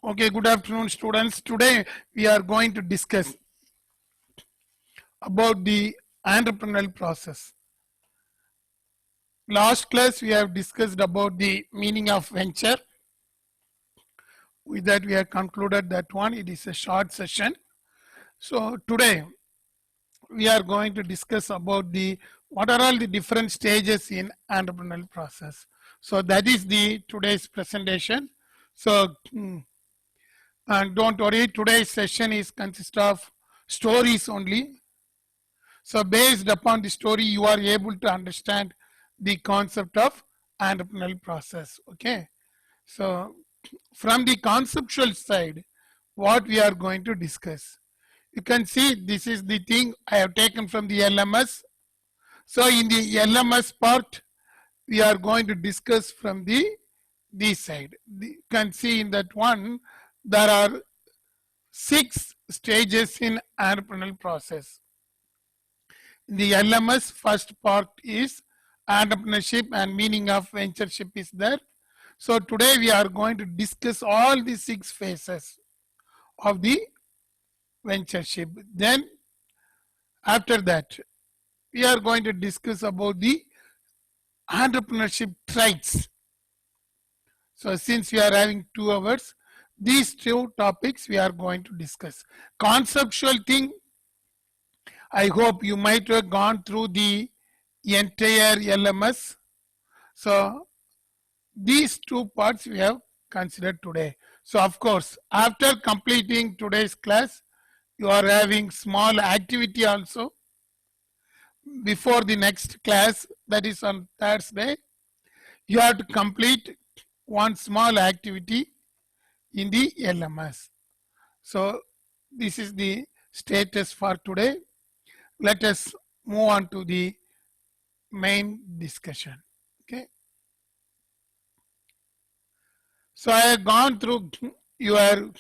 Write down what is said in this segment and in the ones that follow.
Okay, good afternoon, students. Today we are going to discuss about the entrepreneurial process. Last class we have discussed about the meaning of venture. With that we have concluded that one. It is a short session. So today we are going to discuss about the what are all the different stages in entrepreneurial process. So that is the today's presentation. So and don't worry, today's session is consist of stories only. So based upon the story, you are able to understand the concept of entrepreneurial process. Okay. So from the conceptual side, what we are going to discuss. You can see this is the thing I have taken from the LMS. So in the LMS part, we are going to discuss from the this side. You can see in that one, there are 6 stages in entrepreneurial process. The LMS first part is entrepreneurship and meaning of ventureship is there. So today we are going to discuss all the 6 phases of the ventureship. Then after that, we are going to discuss about the entrepreneurship traits. So since we are having 2 hours, these 2 topics we are going to discuss. Conceptual thing, I hope you might have gone through the entire LMS. So these 2 parts we have considered today. So of course, after completing today's class, you are having small activity also. Before the next class, that is on Thursday, you have to complete one small activity in the LMS. So this is the status for today. Let us move on to the main discussion. Okay. So I have gone through your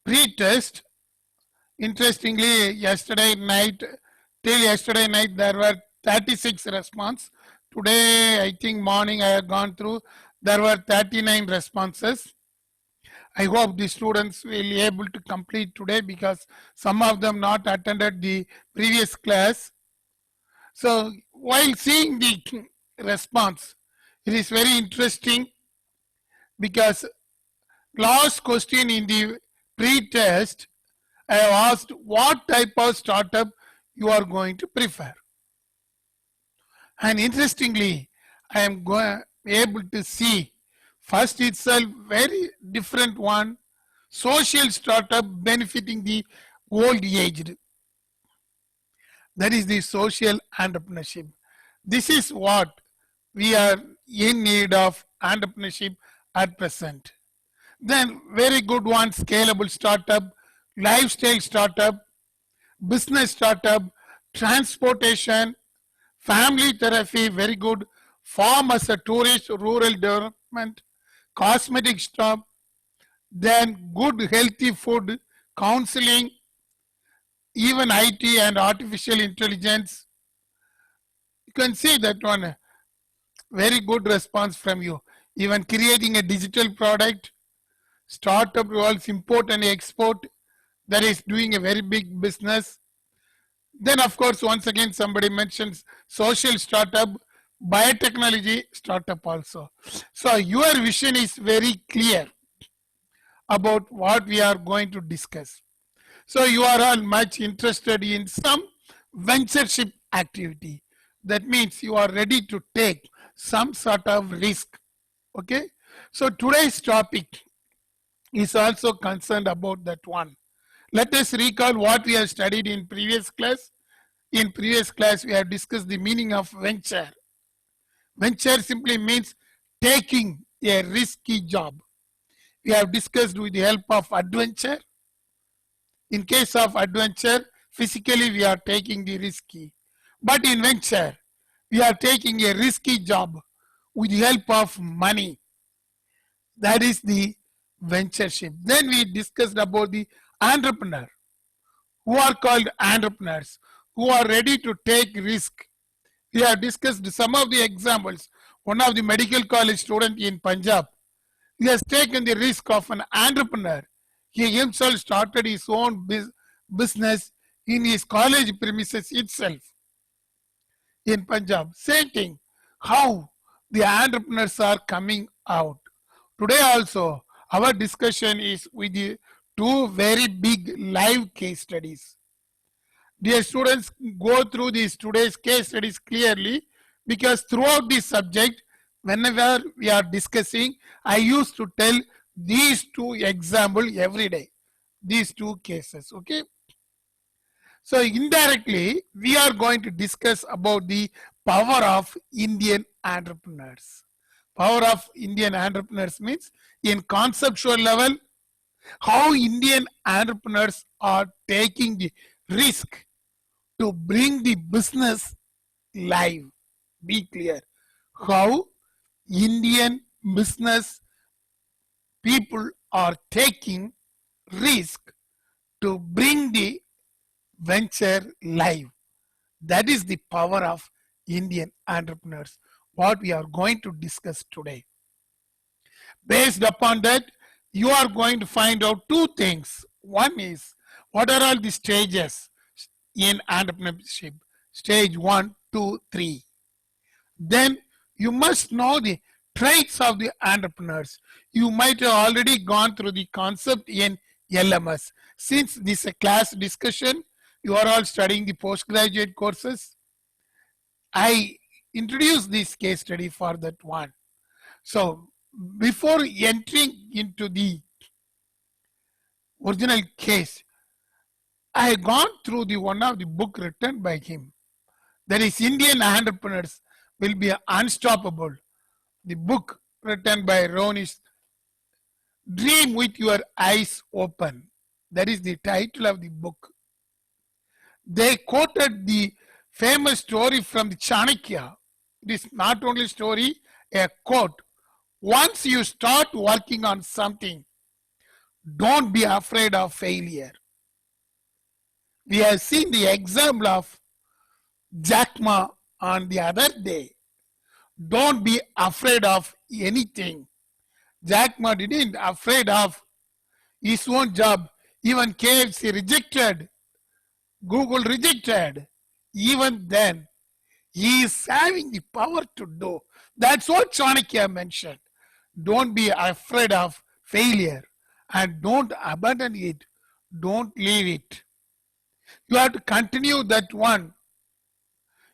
pre-test. Interestingly, yesterday night, till yesterday night, there were 36 responses. Today, I think morning I have gone through, there were 39 responses. I hope the students will be able to complete today because some of them not attended the previous class. So while seeing the response, it is very interesting because last question in the pre-test, I have asked what type of startup you are going to prefer. And interestingly, I am able to see first itself very different one, social startup benefiting the old aged. That is the social entrepreneurship. This is what we are in need of entrepreneurship at present. Then very good one, scalable startup, lifestyle startup, business startup, transportation, family therapy, very good, farm as a tourist, rural development, cosmetic shop, then good healthy food, counseling, even IT and artificial intelligence. You can see that one, very good response from you. Even creating a digital product, startup involves import and export, that is doing a very big business. Then of course, once again, somebody mentions social startup, biotechnology startup also. So your vision is very clear about what we are going to discuss. So you are all much interested in some ventureship activity. That means you are ready to take some sort of risk. Okay. So today's topic is also concerned about that one. Let us recall what we have studied in previous class. In previous class, we have discussed the meaning of venture. Venture simply means taking a risky job. We have discussed with the help of adventure. In case of adventure, physically we are taking the risky. But in venture, we are taking a risky job with the help of money. That is the ventureship. Then we discussed about the entrepreneur, who are called entrepreneurs, who are ready to take risk. We have discussed some of the examples. One of the medical college student in Punjab, He has taken the risk of an entrepreneur. He himself started his own business in his college premises itself in Punjab. Same thing, how the entrepreneurs are coming out. Today also, our discussion is with the two very big live case studies. Dear students, go through these today's case studies clearly, because throughout this subject, whenever we are discussing, I used to tell these two examples every day, these two cases, okay? So indirectly, we are going to discuss about the power of Indian entrepreneurs. Power of Indian entrepreneurs means in conceptual level, how Indian entrepreneurs are taking the risk to bring the business live. Be clear. How Indian business people are taking risk to bring the venture live. That is the power of Indian entrepreneurs, what we are going to discuss today. Based upon that, you are going to find out two things. One is, what are all the stages in entrepreneurship? Stage 1, 2, 3. Then you must know the traits of the entrepreneurs. You might have already gone through the concept in LMS. Since this is a class discussion, you are all studying the postgraduate courses. I introduced this case study for that one. So before entering into the original case, I have gone through the one of the book written by him. That is Indian Entrepreneurs Will Be Unstoppable. The book written by Ron is Dream with Your Eyes Open. That is the title of the book. They quoted the famous story from the Chanakya. It is not only story, a quote. Once you start working on something, don't be afraid of failure. We have seen the example of Jack Ma on the other day. Don't be afraid of anything. Jack Ma didn't afraid of his own job. Even KFC rejected. Google rejected. Even then, he is having the power to do. That's what Chanakya mentioned. Don't be afraid of failure and don't abandon it. Don't leave it. You have to continue that one.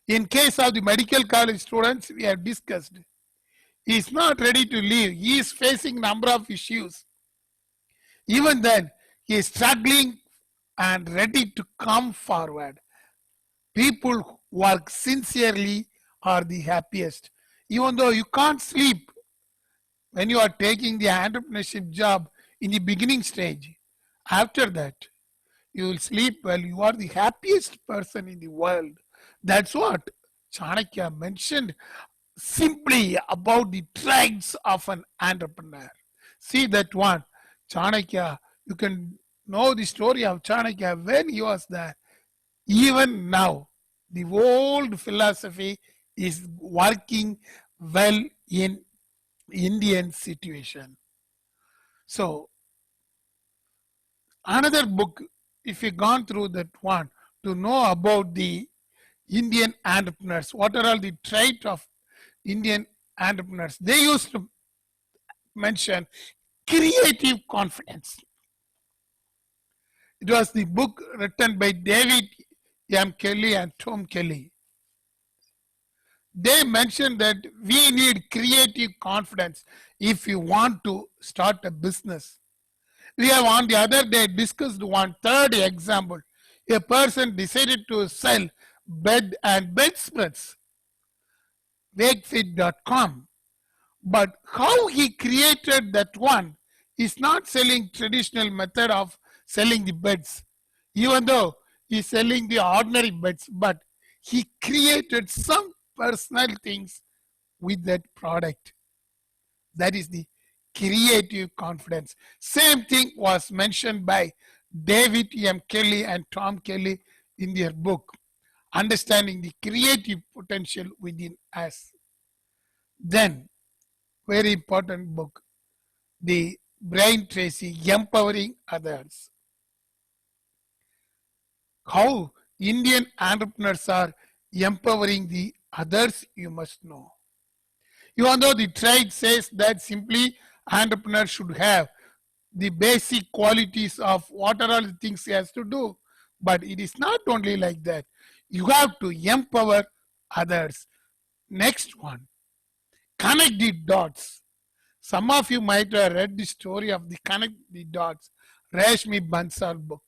In case of the medical college students, we have discussed. He is not ready to leave. He is facing number of issues. Even then, he is struggling and ready to come forward. People who work sincerely are the happiest. Even though you can't sleep when you are taking the entrepreneurship job in the beginning stage, after that, you will sleep well. You are the happiest person in the world. That's what Chanakya mentioned simply about the traits of an entrepreneur. See that one. Chanakya, you can know the story of Chanakya when he was there. Even now, the old philosophy is working well in Indian situation. So, another book, if you gone through that one, to know about the Indian entrepreneurs, what are all the traits of Indian entrepreneurs? They used to mention creative confidence. It was the book written by David M. Kelly and Tom Kelly. They mentioned that we need creative confidence if you want to start a business. We have on the other day discussed one third example. A person decided to sell bed and bedspreads, wakefit.com. But how he created that one is not selling traditional method of selling the beds, even though he's selling the ordinary beds, but he created some personal things with that product. That is the creative confidence. Same thing was mentioned by David M. Kelly and Tom Kelly in their book, Understanding the Creative Potential Within Us. Then, very important book, the Brian Tracy, Empowering Others. How Indian entrepreneurs are empowering the others, you must know. Even though the trade says that simply entrepreneur should have the basic qualities of what are all the things he has to do, but it is not only like that. You have to empower others. Next one, connect the dots. Some of you might have read the story of the Connect the Dots, Rashmi Bansal book.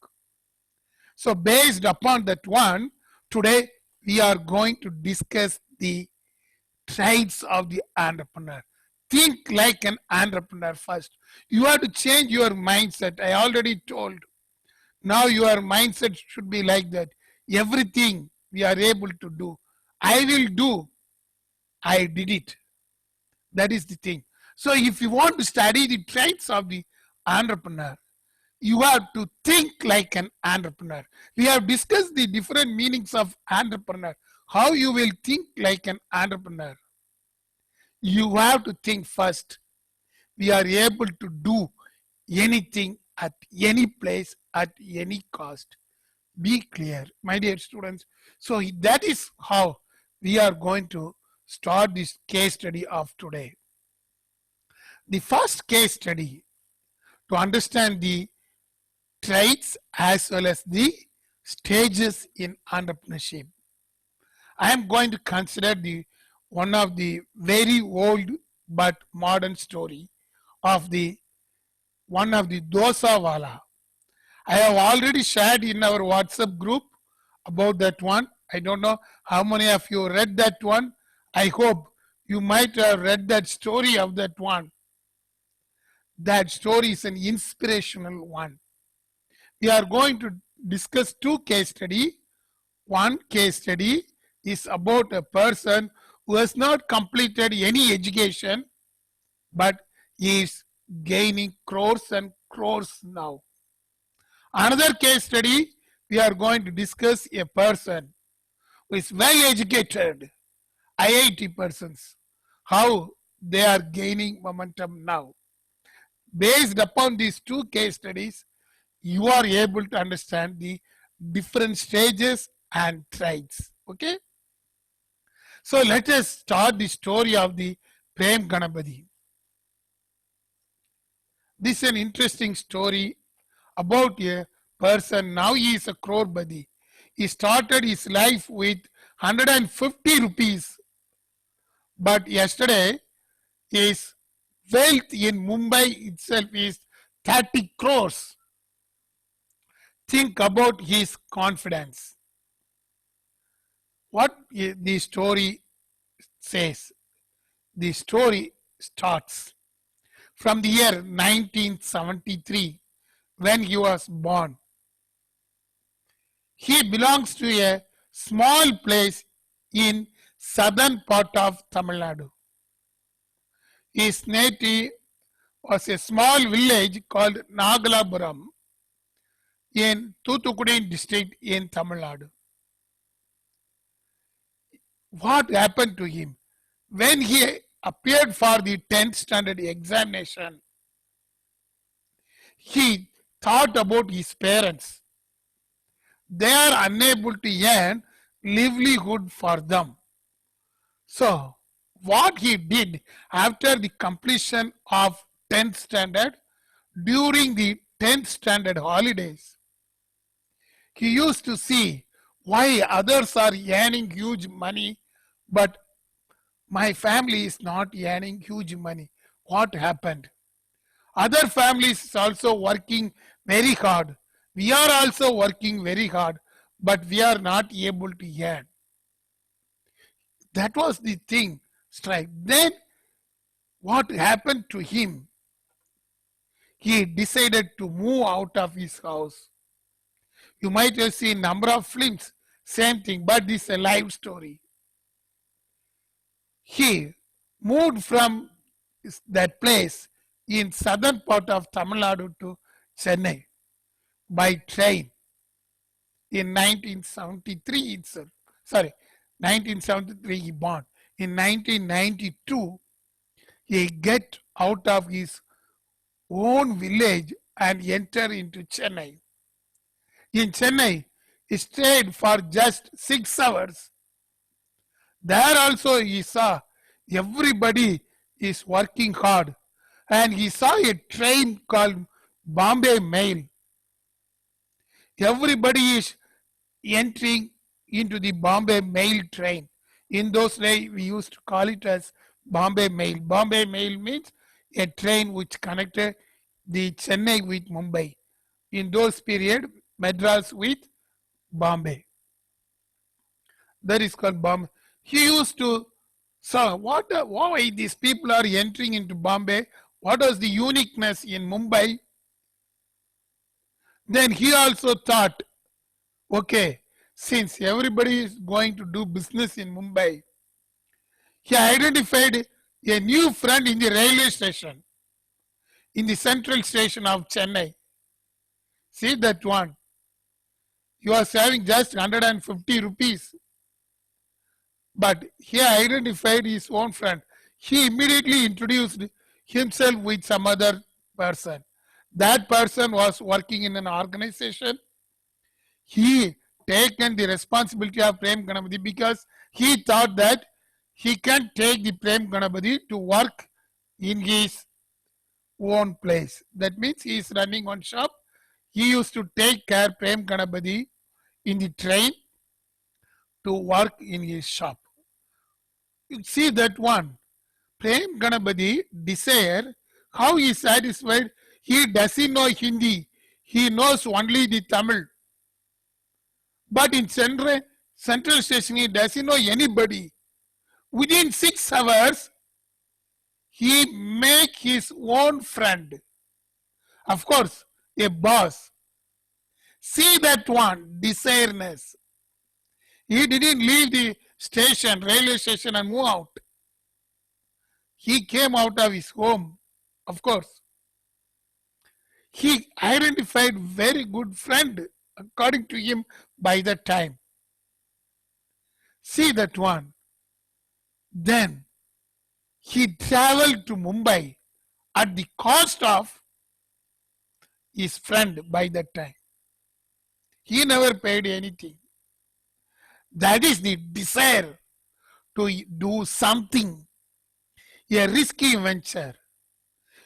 So based upon that one, today we are going to discuss the traits of the entrepreneur. Think like an entrepreneur first. You have to change your mindset. I already told. Now your mindset should be like that. Everything we are able to do, I will do. I did it. That is the thing. So if you want to study the traits of the entrepreneur, you have to think like an entrepreneur. We have discussed the different meanings of entrepreneur. How you will think like an entrepreneur. You have to think first. We are able to do anything at any place at any cost. Be clear, my dear students. So that is how we are going to start this case study of today. The first case study to understand the traits as well as the stages in entrepreneurship. I am going to consider the one of the very old but modern story of the one of the dosa wala. I have already shared in our WhatsApp group about that one. I don't know how many of you read that one. I hope you might have read that story of that one. That story is an inspirational one. We are going to discuss two case study. One case study is about a person who has not completed any education but is gaining crores and crores now. Another case study, we are going to discuss a person who is well educated, IIT persons, how they are gaining momentum now. Based upon these two case studies, you are able to understand the different stages and traits. Okay. So let us start the story of the Prem Ganapati. This is an interesting story about a person. Now he is a crorepati. He started his life with 150 rupees. But yesterday his wealth in Mumbai itself is 30 crores. Think about his confidence. What the story says. The story starts from the year 1973 when he was born. He belongs to a small place in southern part of Tamil Nadu. His native was a small village called Nagalapuram in Thoothukudi district in Tamil Nadu. What happened to him? When he appeared for the 10th standard examination, he thought about his parents. They are unable to earn livelihood for them. So, what he did after the completion of 10th standard, during the 10th standard holidays, he used to see why others are earning huge money, but my family is not earning huge money. What happened? Other families also working very hard. We are also working very hard, but we are not able to earn. That was the thing, strike. Then what happened to him? He decided to move out of his house. You might have seen number of films, same thing, but this is a live story. He moved from that place in southern part of Tamil Nadu to Chennai by train in 1973 itself. Sorry, 1973 he born. In 1992, he get out of his own village and enter into Chennai. In Chennai, he stayed for just 6 hours. There also he saw everybody is working hard, and he saw a train called Bombay Mail. Everybody is entering into the Bombay Mail train. In those days, we used to call it as Bombay Mail. Bombay Mail means a train which connected the Chennai with Mumbai. In those period, Madras with Bombay. That is called Bombay. He used to say, why these people are entering into Bombay? What was the uniqueness in Mumbai? Then he also thought, okay, since everybody is going to do business in Mumbai, he identified a new friend in the railway station, in the central station of Chennai. See that one. He was having just 150 rupees. But he identified his own friend. He immediately introduced himself with some other person. That person was working in an organization. He taken the responsibility of Prem Ganapati because he thought that he can take the Prem Ganapati to work in his own place. That means he is running one shop. He used to take care Prem Ganapati in the train to work in his shop. You see that one. Prem Ganapati desire, how he is satisfied. He doesn't know Hindi. He knows only the Tamil. But in central station, he doesn't know anybody. Within 6 hours, he make his own friend. Of course, a boss. See that one, desireness. He didn't leave the station, railway station and move out. He came out of his home, of course. He identified very good friend, according to him, by that time. See that one. Then he traveled to Mumbai at the cost of his friend by that time. He never paid anything. That is the desire to do something, a risky venture.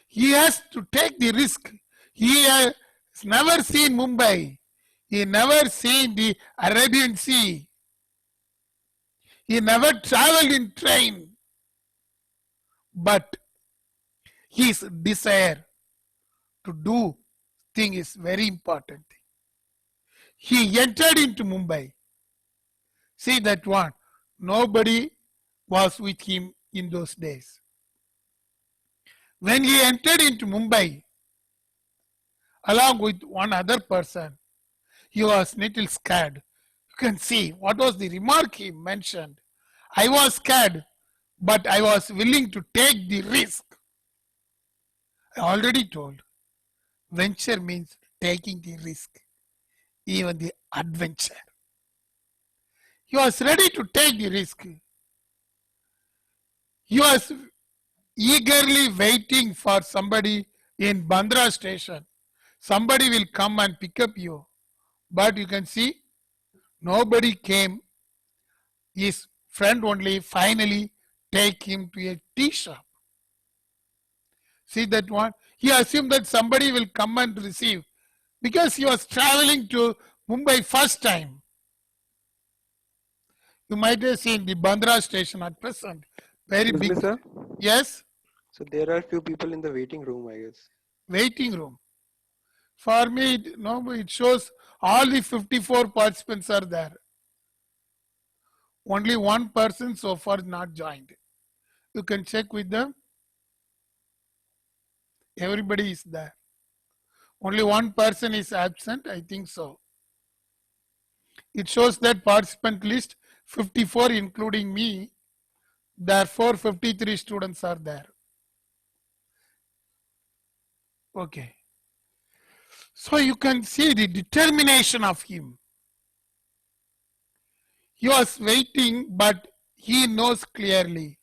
He has to take the risk. He has never seen Mumbai. He never seen the Arabian Sea. He never traveled in train. But his desire to do thing is very important. He entered into Mumbai. See that one. Nobody was with him in those days. When he entered into Mumbai, along with one other person, he was little scared. You can see what was the remark he mentioned. I was scared, but I was willing to take the risk. I already told, venture means taking the risk, even the adventure. He was ready to take the risk. He was eagerly waiting for somebody in Bandra station. Somebody will come and pick up you. But you can see, nobody came. His friend only finally take him to a tea shop. See that one? He assumed that somebody will come and receive because he was traveling to Mumbai first time. You might have seen the Bandra station at present. Very Excuse big. me, sir. Yes? So there are few people in the waiting room, I guess. Waiting room. For me, it shows all the 54 participants are there. Only one person so far not joined. You can check with them. Everybody is there. Only one person is absent, I think so. It shows that participant list 54 including me. Therefore, 53 students are there. Okay. So you can see the determination of him. He was waiting, but he knows clearly.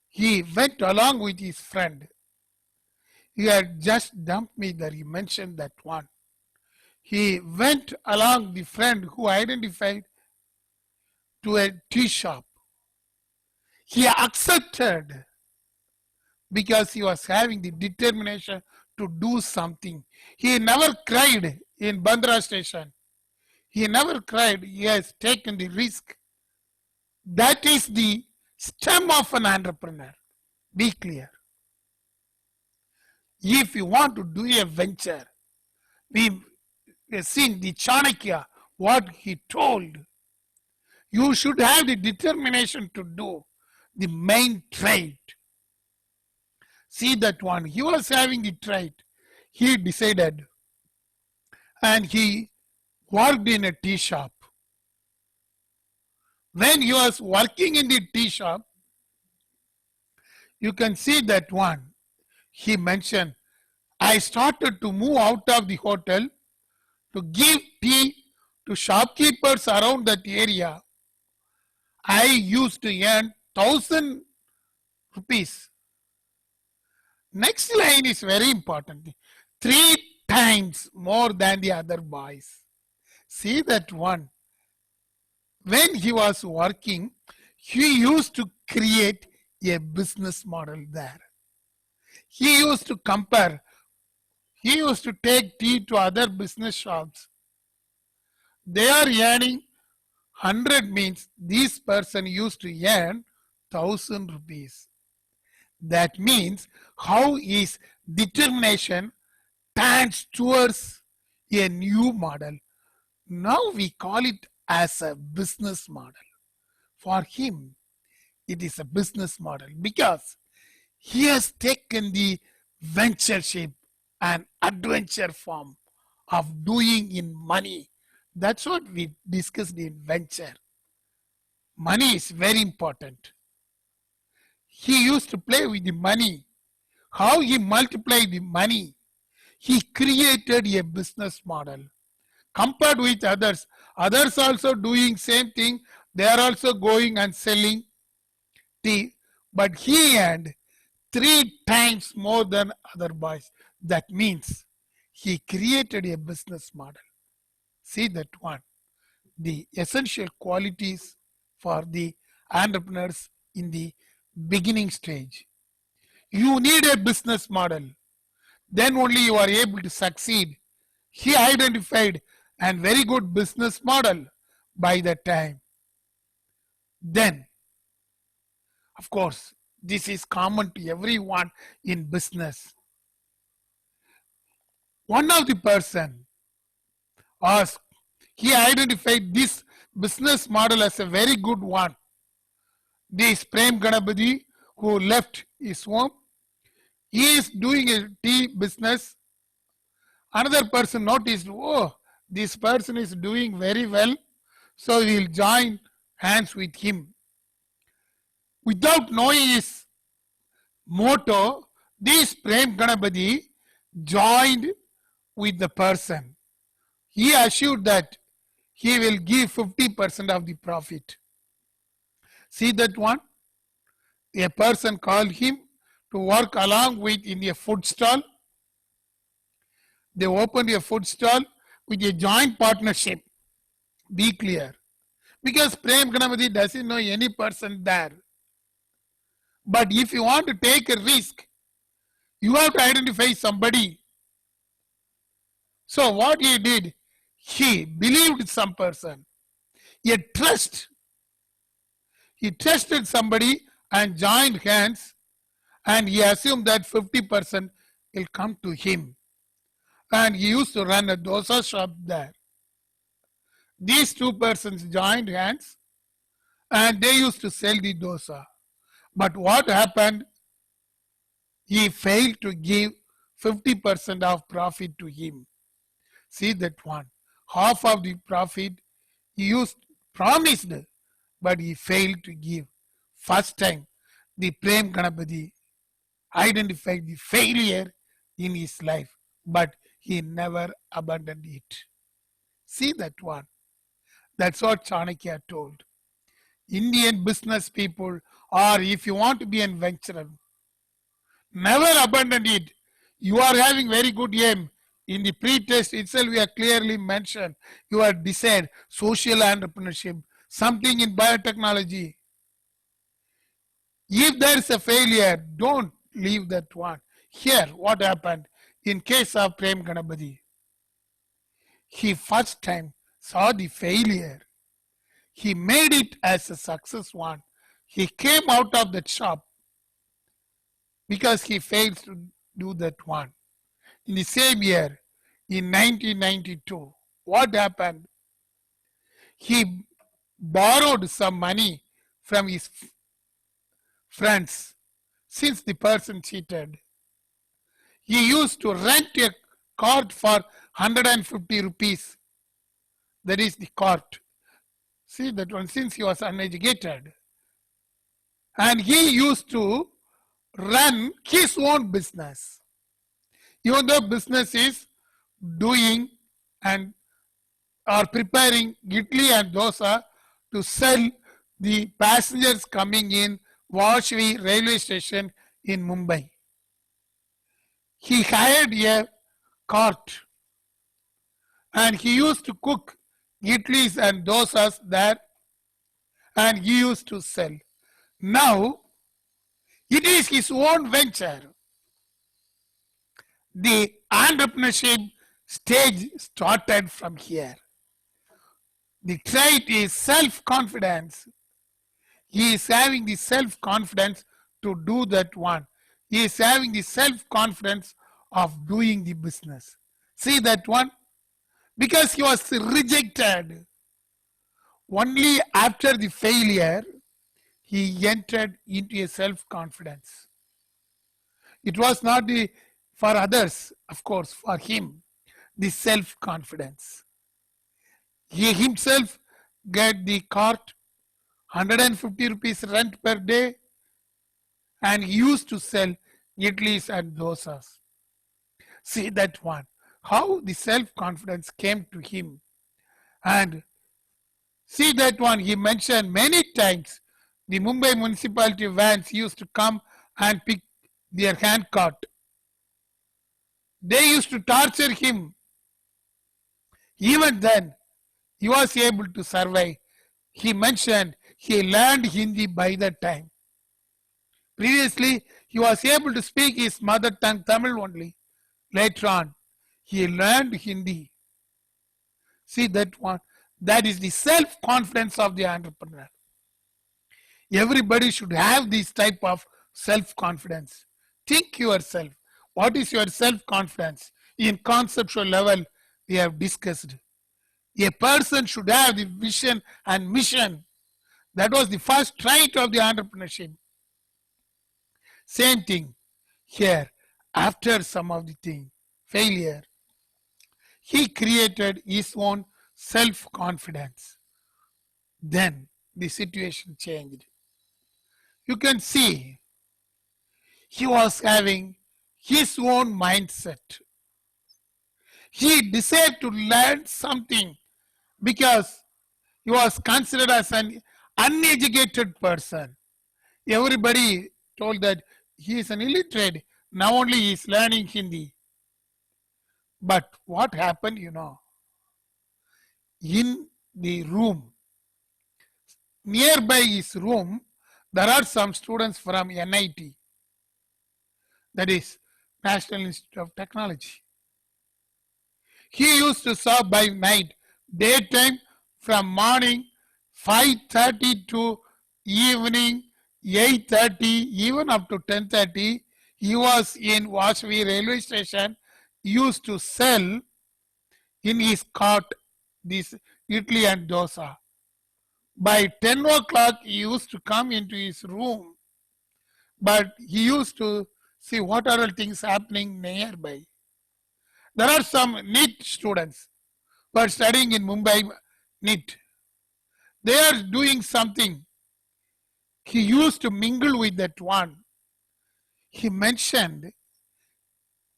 He went along with his friend. You had just dumped me there. You mentioned that one. He went along the friend who identified to a tea shop. He accepted because he was having the determination to do something. He never cried in Bandra station. He never cried. He has taken the risk. That is the stem of an entrepreneur. Be clear. If you want to do a venture, we have seen the Chanakya, what he told. You should have the determination to do the main trade. See that one. He was having the trade. He decided and he worked in a tea shop. When he was working in the tea shop, you can see that one. He mentioned, I started to move out of the hotel to give tea to shopkeepers around that area. I used to earn 1,000 rupees. Next line is very important. 3 times more than the other boys. See that one. When he was working, he used to create a business model there. He used to compare. He used to take tea to other business shops. They are earning 100 means this person used to earn 1,000 rupees. That means how his determination turns towards a new model. Now we call it as a business model. For him, it is a business model because he has taken the ventureship and adventure form of doing in money. That's what we discussed in venture. Money is very important. He used to play with the money. How he multiplied the money. He created a business model. Compared with others. Others also doing same thing. They are also going and selling tea. But he earned 3 times more than other boys. That means he created a business model. See that one. The essential qualities for the entrepreneurs in the beginning stage. You need a business model. Then only you are able to succeed. He identified a very good business model by that time. Then, of course, this is common to everyone in business. One of the person asked, he identified this business model as a very good one. This Prem Ganapati who left his home, he is doing a tea business. Another person noticed, oh, this person is doing very well, so we will join hands with him. Without knowing his motto, this Prem Ganapati joined with the person. He assured that he will give 50% of the profit. See that one? A person called him to work along with in a food stall. They opened a food stall with a joint partnership. Be clear. Because Prem Ganapati doesn't know any person there. But if you want to take a risk, you have to identify somebody. So what he did, he believed some person. A trust. He trusted somebody and joined hands, and he assumed that 50% will come to him. And he used to run a dosa shop there. These two persons joined hands and they used to sell the dosa. But what happened? He failed to give 50% of profit to him. See that one. Half of the profit he promised, but he failed to give. First time, the Prem Ganapati identified the failure in his life, but he never abandoned it. See that one. That's what Chanakya told. Indian business people, or if you want to be an venturer, never abandon it. You are having very good aim. In the pre-test itself, we have clearly mentioned your desire, social entrepreneurship, something in biotechnology. If there is a failure, don't leave that one. Here, what happened in case of Prem Ganapati? He first time saw the failure. He made it as a success one. He came out of that shop because he failed to do that one. In the same year, in 1992, what happened? He borrowed some money from his friends since the person cheated. He used to rent a cart for 150 rupees. That is the cart. See that one, since he was uneducated. And he used to run his own business. Even though business is doing and are preparing idli and dosa to sell the passengers coming in Vashvi railway station in Mumbai. He hired a cart and he used to cook idlis and dosas there and he used to sell. Now, it is his own venture. The entrepreneurship stage started from here. The trait is self-confidence. He is having the self-confidence to do that one. He is having the self-confidence of doing the business. See that one? Because he was rejected. Only after the failure, he entered into a self-confidence. It was not for others, of course, for him, the self-confidence. He himself get the cart, 150 rupees rent per day, and he used to sell idlis and dosas. See that one, how the self-confidence came to him. And see that one, he mentioned many times the Mumbai municipality vans used to come and pick their hand cart. They used to torture him. Even then, he was able to survive. He mentioned he learned Hindi by that time. Previously, he was able to speak his mother tongue Tamil only. Later on, he learned Hindi. See that one? That is the self-confidence of the entrepreneur. Everybody should have this type of self-confidence. Think yourself. What is your self-confidence? In conceptual level, we have discussed. A person should have the vision and mission. That was the first trait of the entrepreneurship. Same thing here. After some of the thing, failure, he created his own self-confidence. Then the situation changed. You can see he was having his own mindset. He decided to learn something because he was considered as an uneducated person. Everybody told that he is an illiterate. Now only he is learning Hindi. But what happened, in the room, nearby his room, there are some students from NIT, that is National Institute of Technology. He used to serve by night, daytime from morning 5:30 to evening 8:30, even up to 10:30. He was in Vashvi railway station, used to sell in his cart this idli and dosa. By 10 o'clock, he used to come into his room, but he used to see what are all things happening nearby. There are some NEET students who are studying in Mumbai NEET. They are doing something. He used to mingle with that one. He mentioned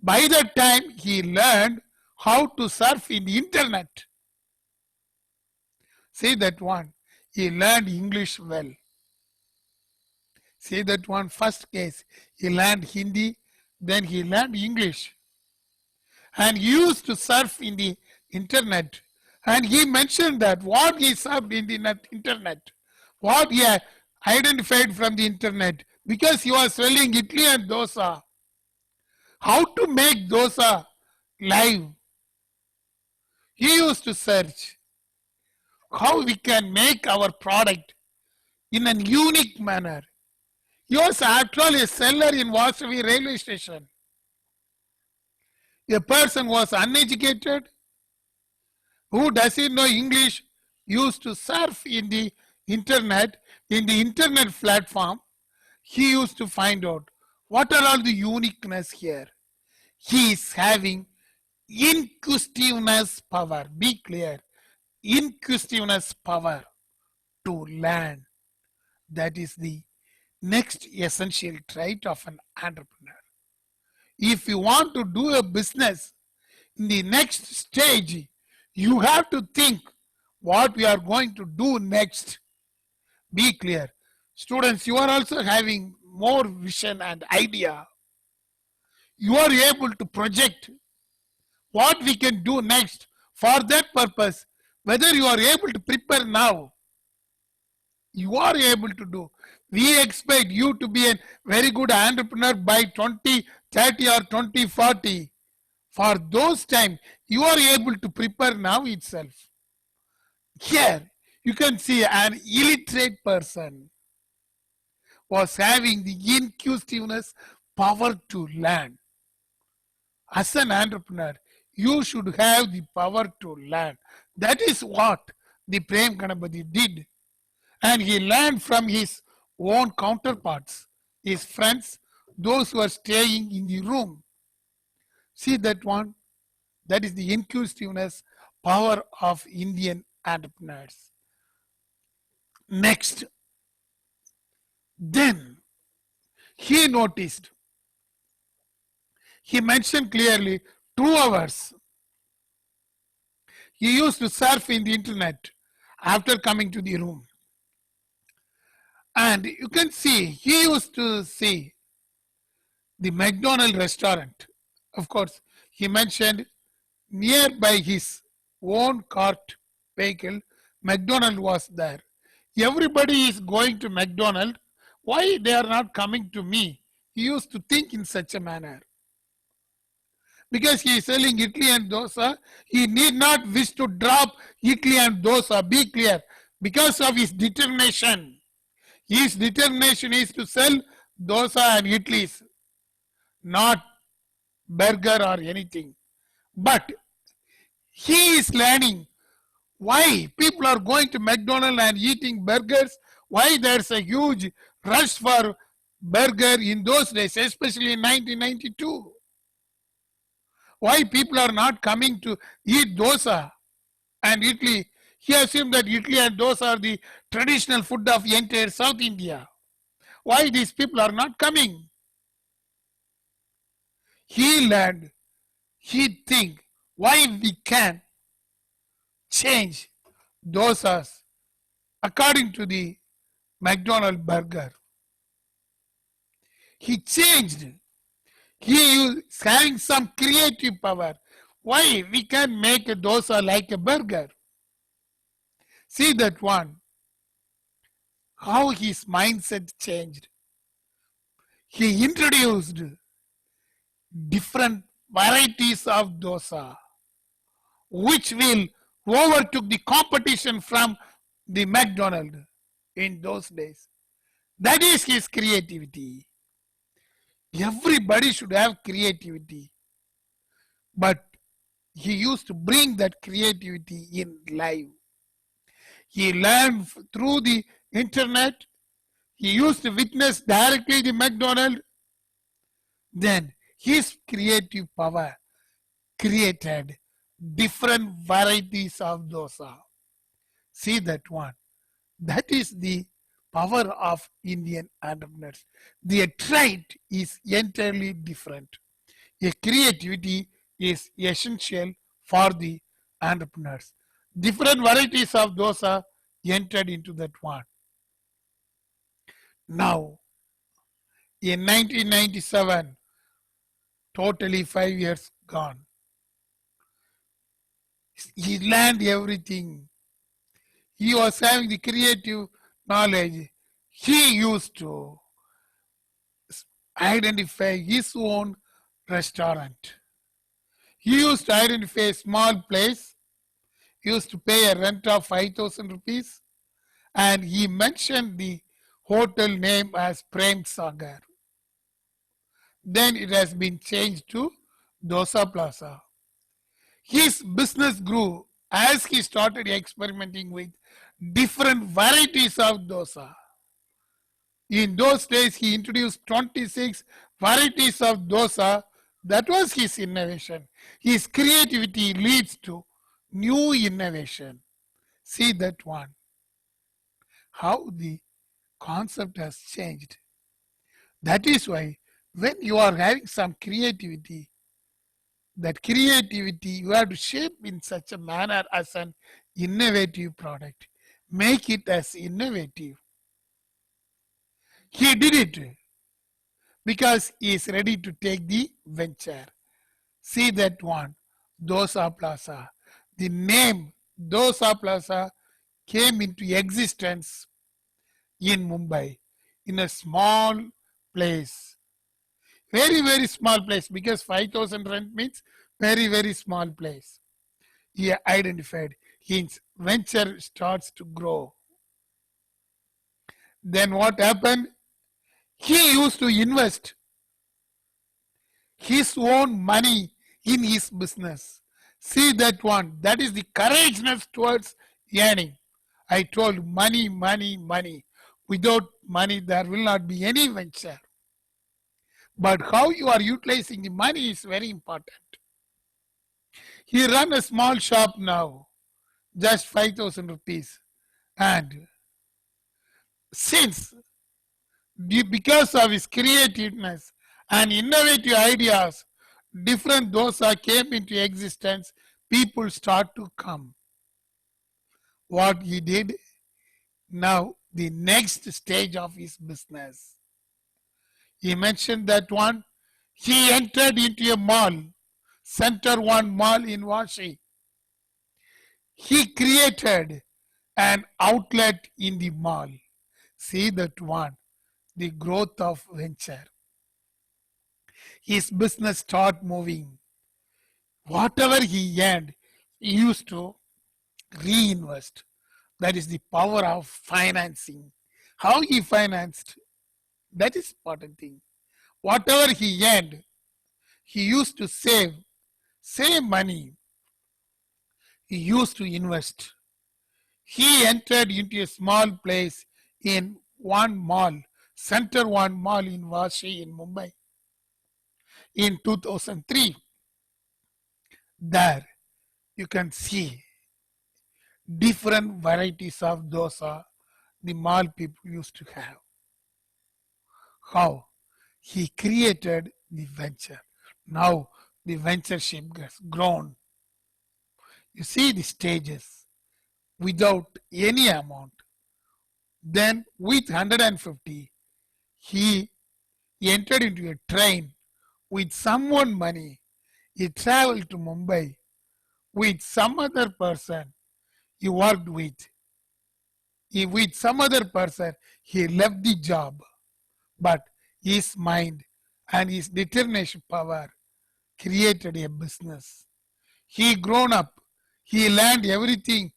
by that time he learned how to surf in the internet. See that one. He learned English well. See that one, first case. He learned Hindi. Then he learned English and used to surf in the internet. And he mentioned that what he surfed in the internet, what he identified from the internet, because he was selling idli and dosa. How to make dosa live? He used to search how we can make our product in a unique manner. He was actually a seller in Vasavi railway station. A person was uneducated, who doesn't know English, used to surf in the internet platform. He used to find out what are all the uniqueness here. He is having inquisitiveness power. Be clear, inquisitiveness power to learn. That is the next essential trait of an entrepreneur. If you want to do a business in the next stage, you have to think what we are going to do next. Be clear. Students, you are also having more vision and idea. You are able to project what we can do next. For that purpose, whether you are able to prepare now, you are able to do. We expect you to be a very good entrepreneur by 2030 or 2040. For those time, you are able to prepare now itself. Here, you can see an illiterate person was having the inquisitiveness power to learn. As an entrepreneur, you should have the power to learn. That is what the Prem Ganapati did. And he learned from his own counterparts, his friends, those who are staying in the room. See that one? That is the inquisitiveness power of Indian entrepreneurs. Next, then he noticed, he mentioned clearly 2 hours. He used to surf in the internet after coming to the room. And you can see, he used to see the McDonald's restaurant. Of course, he mentioned nearby his own cart vehicle, McDonald's was there. Everybody is going to McDonald's. Why they are not coming to me? He used to think in such a manner. Because he is selling idli and dosa, he need not wish to drop idli and dosa. Be clear. Because of his determination. His determination is to sell dosa and idlis, not burger or anything. But he is learning why people are going to McDonald's and eating burgers, why there's a huge rush for burger in those days, especially in 1992. Why people are not coming to eat dosa and idli. He assumed that idli and dosa are the traditional food of entire South India. Why these people are not coming? He learned, he think why we can change dosas according to the McDonald's burger. He changed. He is having some creative power. Why we can make a dosa like a burger? See that one. How his mindset changed. He introduced different varieties of dosa, which will overtook the competition from the McDonald's in those days. That is his creativity. Everybody should have creativity. But he used to bring that creativity in live. He learned through the internet. He used to witness directly the McDonald's. Then his creative power created different varieties of dosa. See that one. That is the power of Indian entrepreneurs. Their trait is entirely different. A creativity is essential for the entrepreneurs. Different varieties of dosa entered into that one. Now, in 1997, Totally 5 years gone. He learned everything. He was having the creative knowledge. He used to identify his own restaurant. He used to identify a small place. He used to pay a rent of 5,000 rupees. And he mentioned the hotel name as Prem Sagar. Then it has been changed to Dosa Plaza. His business grew as he started experimenting with different varieties of dosa. In those days, he introduced 26 varieties of dosa. That was his innovation. His creativity leads to new innovation. See that one. How the concept has changed. That is why when you are having some creativity, that creativity you have to shape in such a manner as an innovative product. Make it as innovative. He did it because he is ready to take the venture. See that one, Dosa Plaza. The name Dosa Plaza came into existence in Mumbai in a small place. Very, very small place because 5,000 rent means very, very small place. He identified his venture starts to grow. Then what happened? He used to invest his own money in his business. See that one. That is the courageousness towards earning. I told money, money, money. Without money, there will not be any venture. But how you are utilizing the money is very important. He run a small shop now, just 5,000 rupees. And since, because of his creativeness and innovative ideas, different dosa came into existence, people start to come. What he did, now the next stage of his business. He mentioned that one, he entered into a mall, Center One Mall in Vashi. He created an outlet in the mall. See that one, the growth of venture. His business start moving. Whatever he earned, he used to reinvest. That is the power of financing. How he financed, that is important thing. Whatever he earned, he used to save money. He used to invest. He entered into a small place in one mall, Center One Mall in Vashi in Mumbai in 2003. There you can see different varieties of dosa the mall people used to have. How he created the venture. Now the venture ship has grown. You see the stages without any amount. Then with 150, he entered into a train with someone money. He traveled to Mumbai with some other person he worked with. With some other person, he left the job. But his mind and his determination power created a business. He grown up. He learned everything.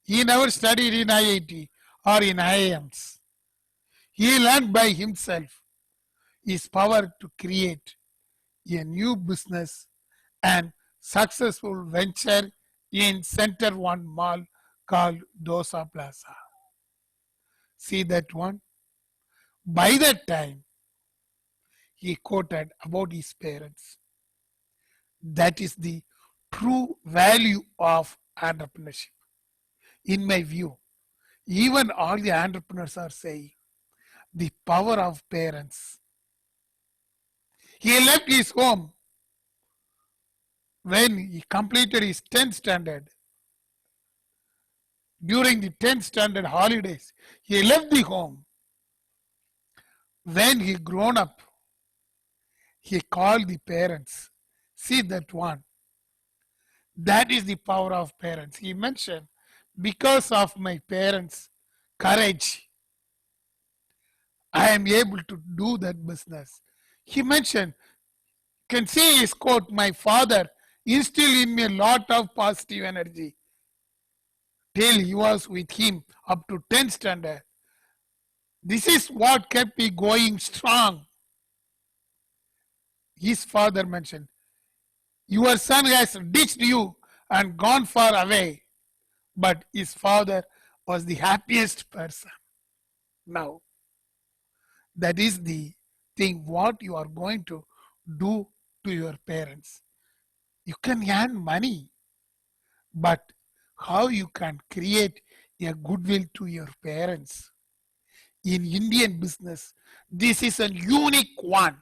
He never studied in IIT or in IIMs. He learned by himself his power to create a new business and successful venture in Center One Mall called Dosa Plaza. See that one? By that time, he quoted about his parents. That is the true value of entrepreneurship. In my view, even all the entrepreneurs are saying the power of parents. He left his home when he completed his 10th standard. During the 10th standard holidays, he left the home. When he grown up, He called the parents. See that one. That is the power of parents. He mentioned, because of my parents' courage, I am able to do that business. He mentioned, can see his quote, my father instilled in me a lot of positive energy till he was with him up to 10th standard. This is what kept me going strong. His father mentioned, your son has ditched you and gone far away. But his father was the happiest person. Now, that is the thing what you are going to do to your parents. You can earn money, but how you can create a goodwill to your parents. In Indian business, this is a unique one.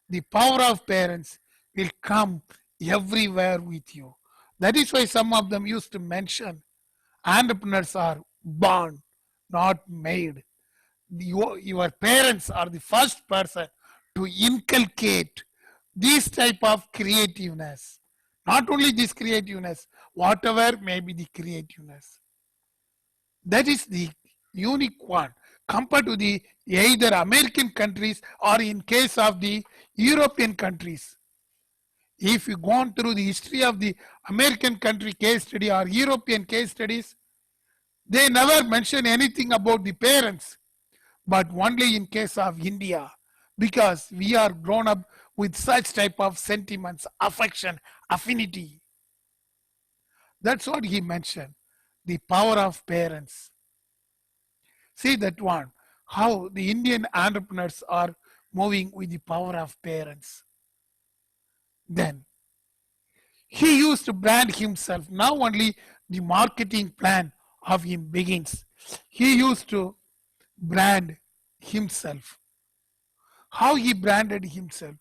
The power of parents will come everywhere with you. That is why some of them used to mention entrepreneurs are born, not made. Your parents are the first person to inculcate this type of creativeness. Not only this creativeness, whatever may be the creativeness. That is the unique one compared to the either American countries or in case of the European countries. If you gone through the history of the American country case study or European case studies, they never mention anything about the parents, but only in case of India, because we are grown up with such type of sentiments, affection, affinity. That's what he mentioned, the power of parents. See that one, how the Indian entrepreneurs are moving with the power of parents. Then he used to brand himself. Now only the marketing plan of him begins. He used to brand himself. How he branded himself?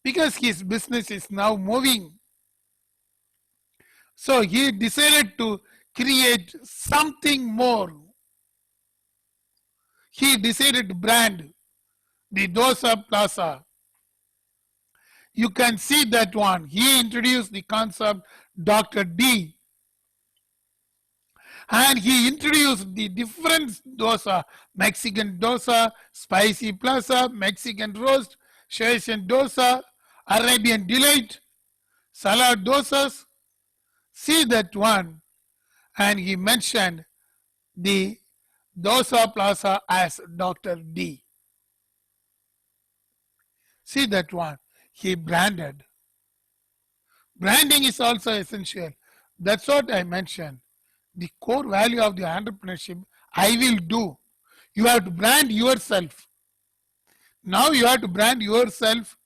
Because his business is now moving. So he decided to create something more. He decided to brand the Dosa Plaza. You can see that one. He introduced the concept Dr. D. And he introduced the different dosa, Mexican dosa, spicy plaza, Mexican roast, Szechuan dosa, Arabian delight, salad dosas. See that one. And he mentioned the dosa plaza as Dr. D. See that one. He branded. Branding is also essential. That's what I mentioned. The core value of the entrepreneurship, I will do. You have to brand yourself. Now you have to brand yourself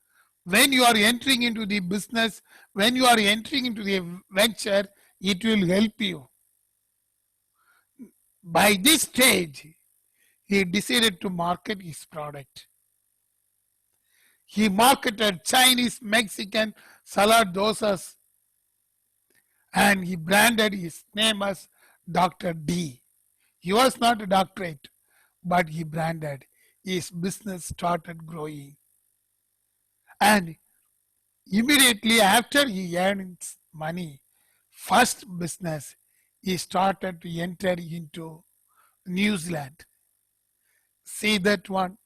when you are entering into the business, when you are entering into the venture, it will help you. By this stage, he decided to market his product. He marketed Chinese, Mexican salad dosas, and he branded his name as Dr. D. He was not a doctorate, but he branded. His business started growing. And immediately after he earned money, first business, he started to enter into New Zealand. See that one?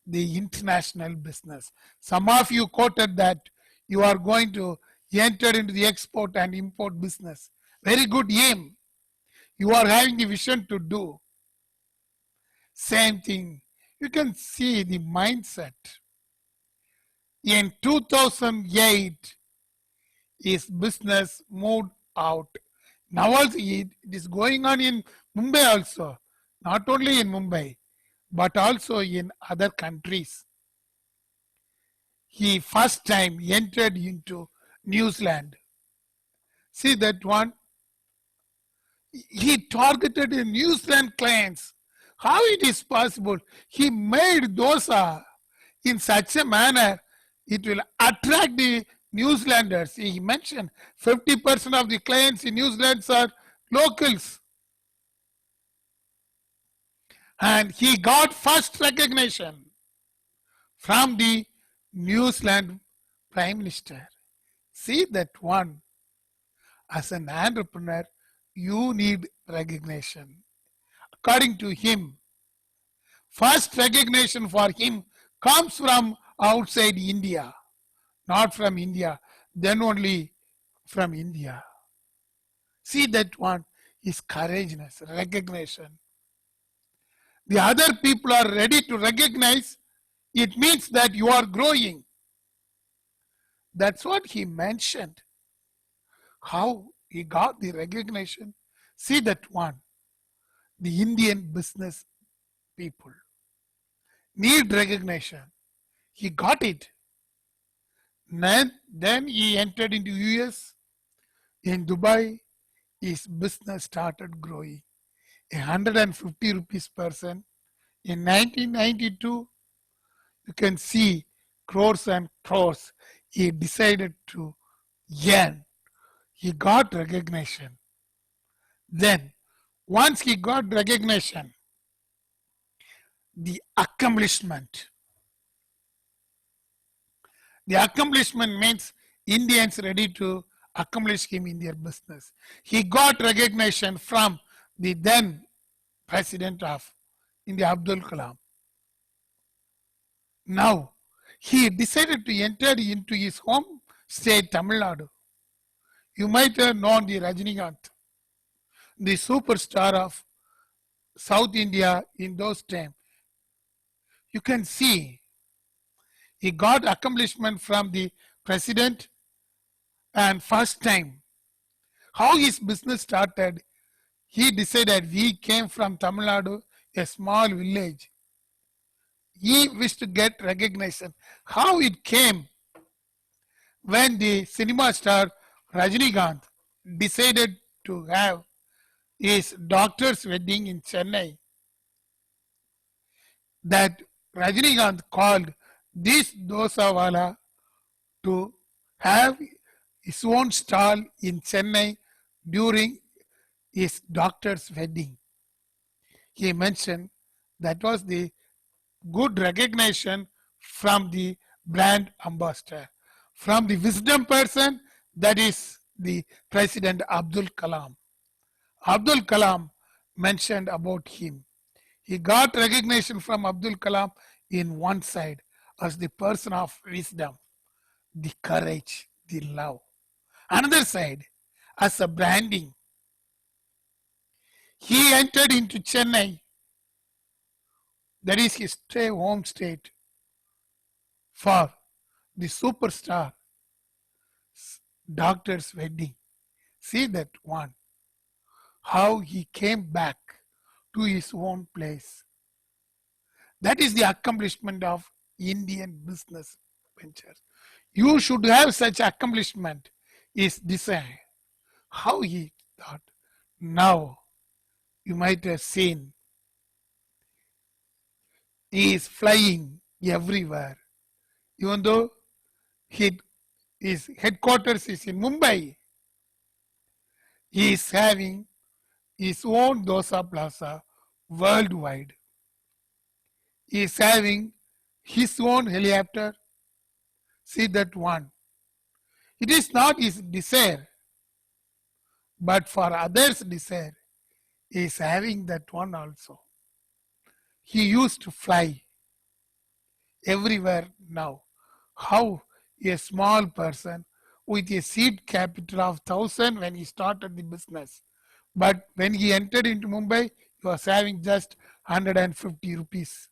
The international business. Some of you quoted that you are going to enter into the export and import business. Very good aim. You are having a vision to do. Same thing. You can see the mindset. In 2008, his business moved out. Now also it is going on in Mumbai also. Not only in Mumbai, but also in other countries. He first time entered into New Zealand. See that one? He targeted New Zealand clients. How it is possible? He made dosa in such a manner it will attract the New Zealanders. He mentioned 50% of the clients in New Zealand are locals. And he got first recognition from the New Zealand Prime Minister. See that one. As an entrepreneur, you need recognition. According to him, first recognition for him comes from outside India, not from India, then only from India. See that one is courageousness, recognition. The other people are ready to recognize, it means that you are growing. That's what he mentioned. How he got the recognition. See that one. The Indian business people need recognition. He got it. Then he entered into US. In Dubai, his business started growing. 150 rupees person. In 1992, you can see crores and crores. He decided to earn. He got recognition. Then, once he got recognition, the accomplishment. The accomplishment means Indians ready to accomplish him in their business. He got recognition from the then president of India, Abdul Kalam. Now, he decided to enter into his home state, Tamil Nadu. You might have known the Rajinikanth, the superstar of South India in those times. You can see he got accomplishment from the president, and first time how his business started. He decided he came from Tamil Nadu, a small village. He wished to get recognition. How it came when the cinema star Rajinikanth decided to have his daughter's wedding in Chennai, that Rajinikanth called this dosawala to have his own stall in Chennai during his daughter's wedding. He mentioned that was the good recognition from the brand ambassador, from the wisdom person, that is the President Abdul Kalam. Abdul Kalam mentioned about him. He got recognition from Abdul Kalam in one side as the person of wisdom, the courage, the love. Another side as a branding. He entered into Chennai, that is his home state, for the superstar doctor's wedding. See that one. How he came back to his own place. That is the accomplishment of Indian business ventures. You should have such accomplishment is desire. How he thought. Now you might have seen he is flying everywhere. Even though his headquarters is in Mumbai, he is having his own dosa plaza worldwide. He is having his own helicopter. See that one. It is not his desire, but for others' desire, he is having that one also. He used to fly everywhere now. How a small person with a seed capital of 1,000 when he started the business, but when he entered into Mumbai, he was having just 150 rupees.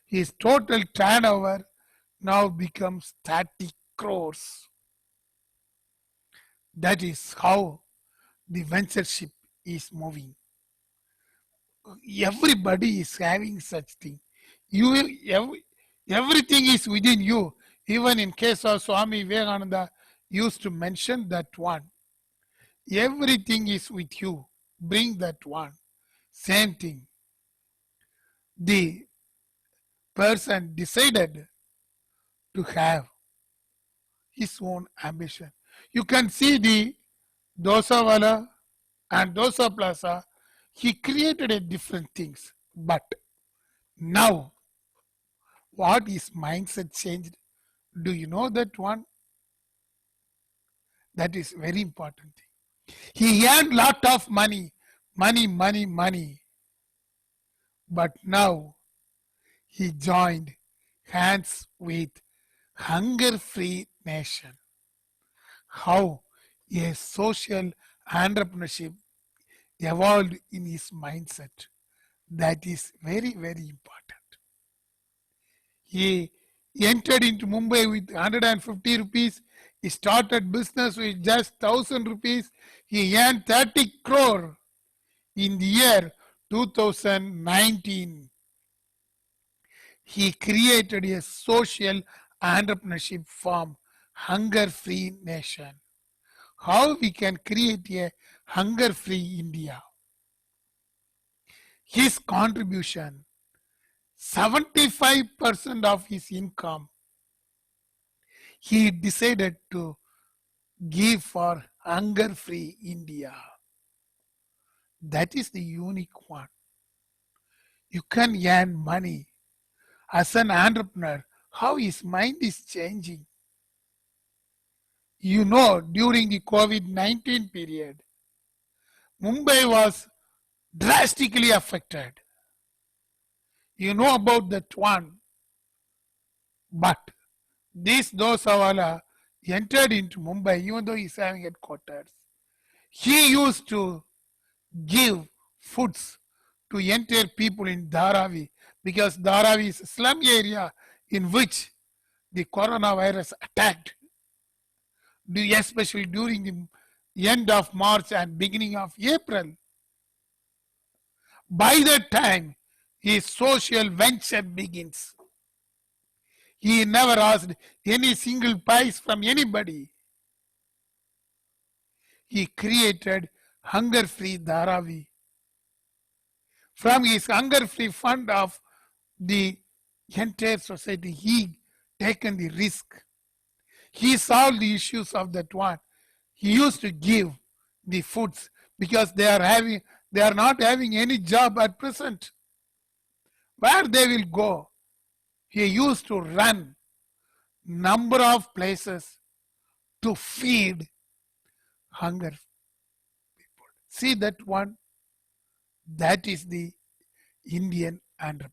His total turnover now becomes 30 crores. That is how the ventureship is moving. Everybody is having such thing. Everything is within you. Even in case of Swami Vivekananda used to mention that one. Everything is with you. Bring that one. Same thing. The person decided to have his own ambition. You can see the Dosawala and Dosa Plaza. He created a different things. But now What his mindset changed? Do you know that one? That is very important thing. He earned lot of money, money. But now he joined hands with Hunger Free Nation. How a social entrepreneurship evolved in his mindset. That is very, very important. He entered into Mumbai with 150 rupees. He started business with just 1000 rupees. He earned 30 crore in the year 2019. He created a social entrepreneurship firm, Hunger Free Nation. How we can create a hunger free India? His contribution, 75% of his income, he decided to give for hunger free India. That is the unique one. You can earn money as an entrepreneur. How his mind is changing. You know, during the COVID-19 period, Mumbai was drastically affected. You know about that one. But this Dosawala entered into Mumbai, even though he's having headquarters. He used to give foods to entire people in Dharavi, because Dharavi is a slum area in which the coronavirus attacked, especially during the end of March and beginning of April. By that time, his social venture begins. He never asked any single pice from anybody. He created Hunger Free Dharavi. From his Hunger Free fund of the entire society, he taken the risk. He solved the issues of that one. He used to give the foods because they are not having any job at present. Where they will go? He used to run number of places to feed hunger people. See that one? That is the Indian entrepreneur.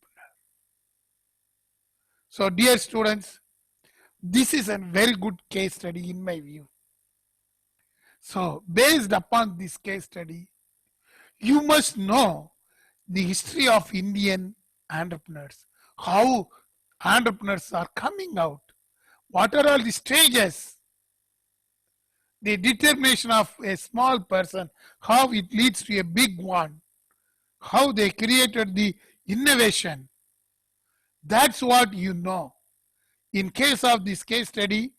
So dear students, this is a very good case study in my view. So based upon this case study, you must know the history of Indian entrepreneurs, how entrepreneurs are coming out, what are all the stages, the determination of a small person, how it leads to a big one, how they created the innovation. That's what you know. In case of this case study,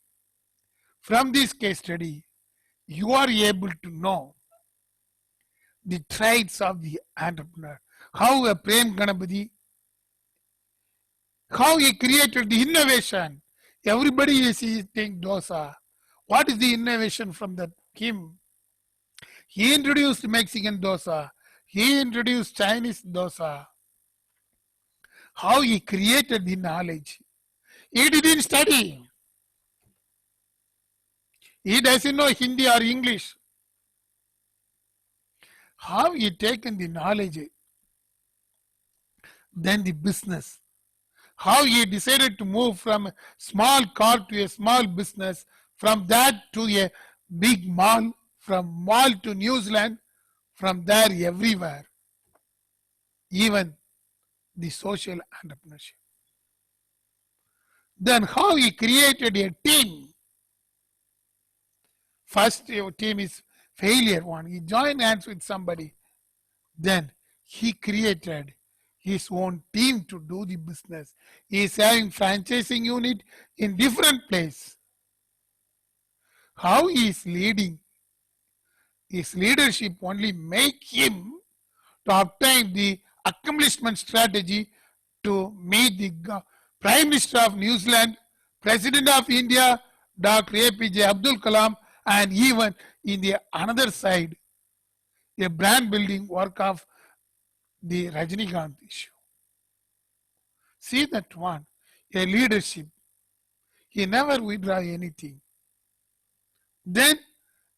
from this case study, you are able to know the traits of the entrepreneur. How a Prem Ganapati, how he created the innovation. Everybody is eating dosa. What is the innovation from that him? He introduced Mexican dosa. He introduced Chinese dosa. How he created the knowledge. He didn't study. He doesn't know Hindi or English. How he taken the knowledge, then the business. How he decided to move from a small car to a small business, from that to a big mall, from mall to New Zealand, from there everywhere. Even the social entrepreneurship. Then how he created a team. First team is failure one. He joined hands with somebody. Then he created his own team to do the business. He is having franchising unit in different place. How he is leading. His leadership only make him to obtain the accomplishment strategy to meet the Prime Minister of New Zealand, President of India, Dr. APJ Abdul Kalam, and even in the another side, a brand building work of the Rajinikanth issue. See that one. a leadership. He never withdraw anything. Then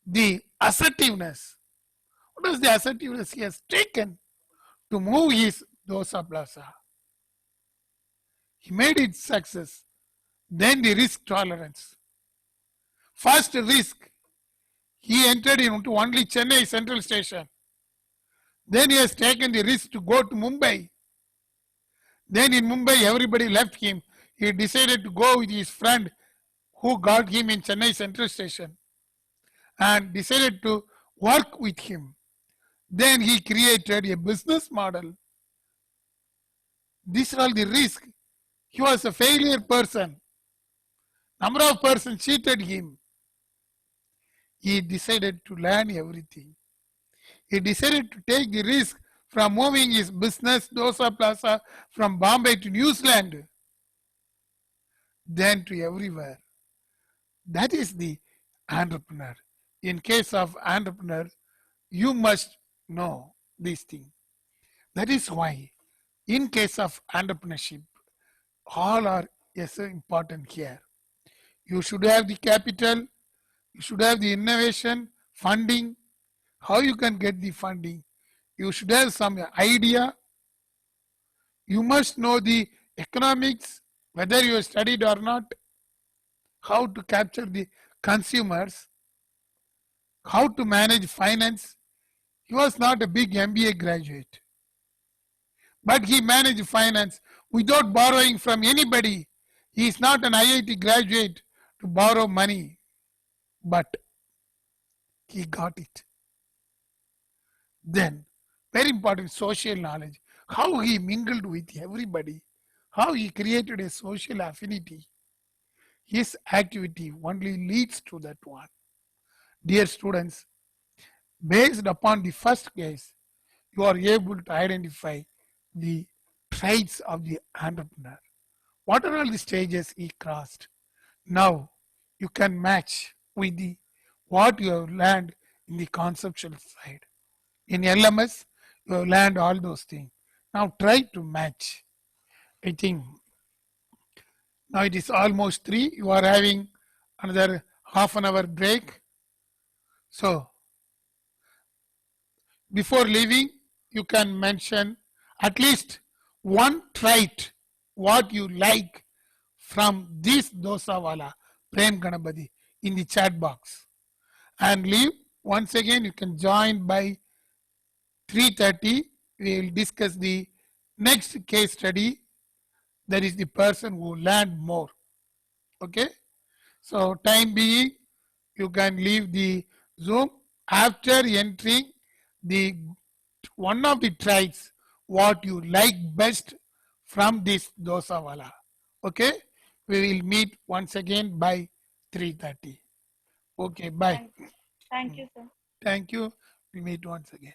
the assertiveness. What is the assertiveness he has taken to move his dosa plaza? He made it success. Then the risk tolerance. First risk, he entered into only Chennai Central Station. Then he has taken the risk to go to Mumbai. Then in Mumbai, everybody left him. He decided to go with his friend who got him in Chennai Central Station and decided to work with him. Then he created a business model. These are all the risk. He was a failure person. Number of persons cheated him. He decided to learn everything. He decided to take the risk from moving his business, Dosa Plaza, from Bombay to New Zealand, then to everywhere. That is the entrepreneur. In case of entrepreneur, you must know these things. That is why, in case of entrepreneurship, all are so important here. You should have the capital, you should have the innovation, funding. How you can get the funding? You should have some idea. You must know the economics, whether you have studied or not, how to capture the consumers, how to manage finance. He was not a big MBA graduate, but he managed finance without borrowing from anybody. He is not an IIT graduate to borrow money, but he got it. Then, very important, social knowledge. How he mingled with everybody, how he created a social affinity. His activity only leads to that one. Dear students, based upon the first case, you are able to identify the traits of the entrepreneur. What are all the stages he crossed? Now you can match with the what you have learned in the conceptual side. In LMS, you have learned all those things. Now try to match. I think now it is almost 3. You are having another half an hour break. So before leaving, you can mention at least one trait what you like from this dosawala Prem Ganapati in the chat box and leave. Once again, you can join by 3:30. We will discuss the next case study. That is the person who learned more. Okay. So time being, you can leave the Zoom after entering the one of the traits what you like best from this dosawala. Okay. We will meet once again by 3:30. Okay. Bye. Thank you, sir. Thank you. We meet once again.